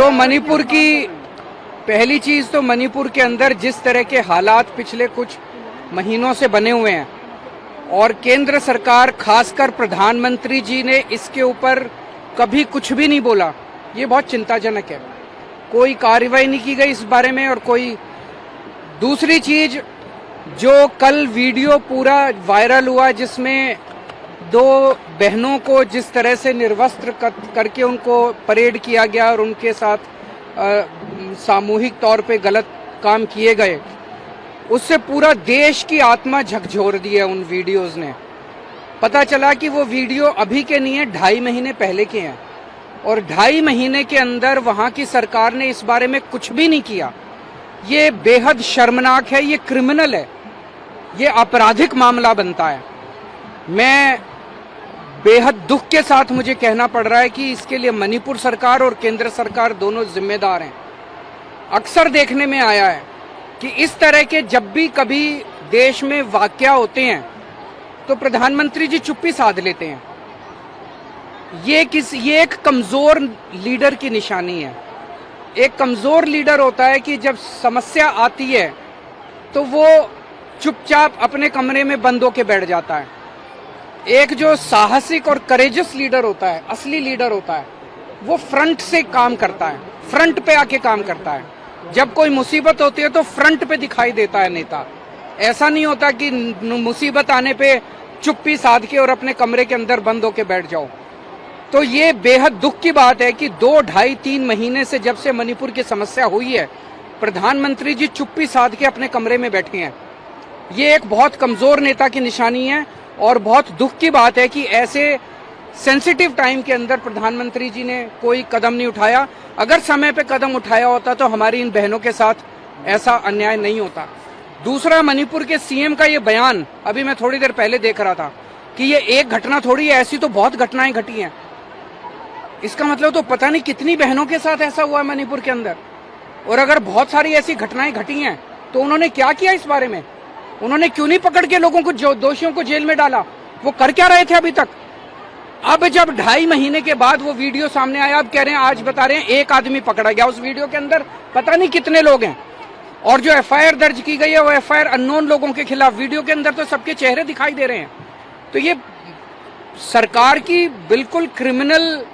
तो मणिपुर की पहली चीज तो मणिपुर के अंदर जिस तरह के हालात पिछले कुछ महीनों से बने हुए हैं और केंद्र सरकार खासकर प्रधानमंत्री जी ने इसके ऊपर कभी कुछ भी नहीं बोला, ये बहुत चिंताजनक है। कोई कार्रवाई नहीं की गई इस बारे में। और कोई दूसरी चीज, जो कल वीडियो पूरा वायरल हुआ जिसमें दो बहनों को जिस तरह से निर्वस्त्र करके उनको परेड किया गया और उनके साथ सामूहिक तौर पे गलत काम किए गए, उससे पूरा देश की आत्मा झकझोर दी है उन वीडियोस ने। पता चला कि वो वीडियो अभी के नहीं है, 2.5 महीने पहले के हैं और 2.5 महीने के अंदर वहां की सरकार ने इस बारे में कुछ भी नहीं किया। ये बेहद शर्मनाक है, ये क्रिमिनल है, ये आपराधिक मामला बनता है। मैं बेहद दुख के साथ मुझे कहना पड़ रहा है कि इसके लिए मणिपुर सरकार और केंद्र सरकार दोनों जिम्मेदार हैं। अक्सर देखने में आया है कि इस तरह के जब भी कभी देश में वाकया होते हैं तो प्रधानमंत्री जी चुप्पी साध लेते हैं। ये एक कमजोर लीडर की निशानी है। एक कमजोर लीडर होता है कि जब समस्या आती है तो वो चुपचाप अपने कमरे में बंद होके बैठ जाता है। एक जो साहसिक और करेजस लीडर होता है, असली लीडर होता है, वो फ्रंट से काम करता है, फ्रंट पे आके काम करता है। जब कोई मुसीबत होती है तो फ्रंट पे दिखाई देता है नेता। ऐसा नहीं होता कि मुसीबत आने पे चुप्पी साध के और अपने कमरे के अंदर बंद होके बैठ जाओ। तो ये बेहद दुख की बात है कि 2, 2.5, 3 महीने से जब से मणिपुर की समस्या हुई है, प्रधानमंत्री जी चुप्पी साध के अपने कमरे में बैठे हैं। ये एक बहुत कमजोर नेता की निशानी है और बहुत दुख की बात है कि ऐसे सेंसिटिव टाइम के अंदर प्रधानमंत्री जी ने कोई कदम नहीं उठाया। अगर समय पे कदम उठाया होता तो हमारी इन बहनों के साथ ऐसा अन्याय नहीं होता। दूसरा, मणिपुर के सीएम का ये बयान अभी मैं थोड़ी देर पहले देख रहा था कि ये एक घटना थोड़ी है, ऐसी तो बहुत घटनाएं घटी हैं। इसका मतलब तो पता नहीं कितनी बहनों के साथ ऐसा हुआ है मणिपुर के अंदर। और अगर बहुत सारी ऐसी घटनाएं घटी हैं तो उन्होंने क्या किया इस बारे में? उन्होंने क्यों नहीं पकड़ के लोगों को, जो दोषियों को जेल में डाला? वो कर क्या रहे थे अभी तक? अब जब 2.5 महीने के बाद वो वीडियो सामने आया, अब कह रहे हैं, आज बता रहे हैं एक आदमी पकड़ा गया। उस वीडियो के अंदर पता नहीं कितने लोग हैं। और जो एफआईआर दर्ज की गई है वो एफआईआर अननोन लोगों के खिलाफ। वीडियो के अंदर तो सबके चेहरे दिखाई दे रहे हैं। तो ये सरकार की बिल्कुल क्रिमिनल,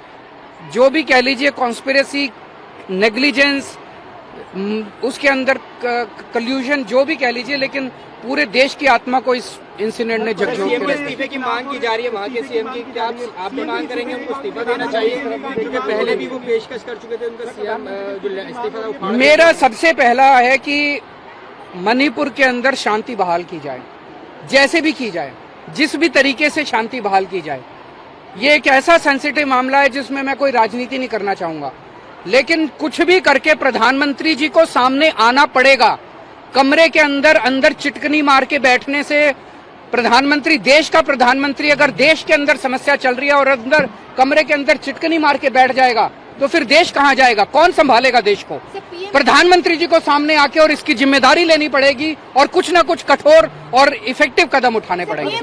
जो भी कह लीजिए, कॉन्स्पिरेसी, नेग्लिजेंस, उसके अंदर कल्यूजन, जो भी कह लीजिए, लेकिन पूरे देश की आत्मा को इस इंसिडेंट ने झकझोर के इस्तीफे की मांग की जा रही है वहाँ के सीएम की। क्या आप भी मांग करेंगे उनको इस्तीफा देना चाहिए? क्योंकि पहले भी वो पेशकश कर चुके थे उनका सीएम जो इस्तीफा। मेरा सबसे पहला है कि मणिपुर के अंदर शांति बहाल की जाए, जैसे भी की जाए, जिस भी तरीके से शांति बहाल की जाए। ये एक ऐसा सेंसिटिव मामला है जिसमें मैं कोई राजनीति नहीं करना चाहूंगा, लेकिन कुछ भी करके प्रधानमंत्री जी को सामने आना पड़ेगा। कमरे के अंदर चिटकनी मार के बैठने से प्रधानमंत्री, देश का प्रधानमंत्री, अगर देश के अंदर समस्या चल रही है और अंदर कमरे के अंदर चिटकनी मार के बैठ जाएगा तो फिर देश कहां जाएगा? कौन संभालेगा देश को? प्रधानमंत्री जी को सामने आके और इसकी जिम्मेदारी लेनी पड़ेगी और कुछ ना कुछ कठोर और इफेक्टिव कदम उठाने पड़ेंगे।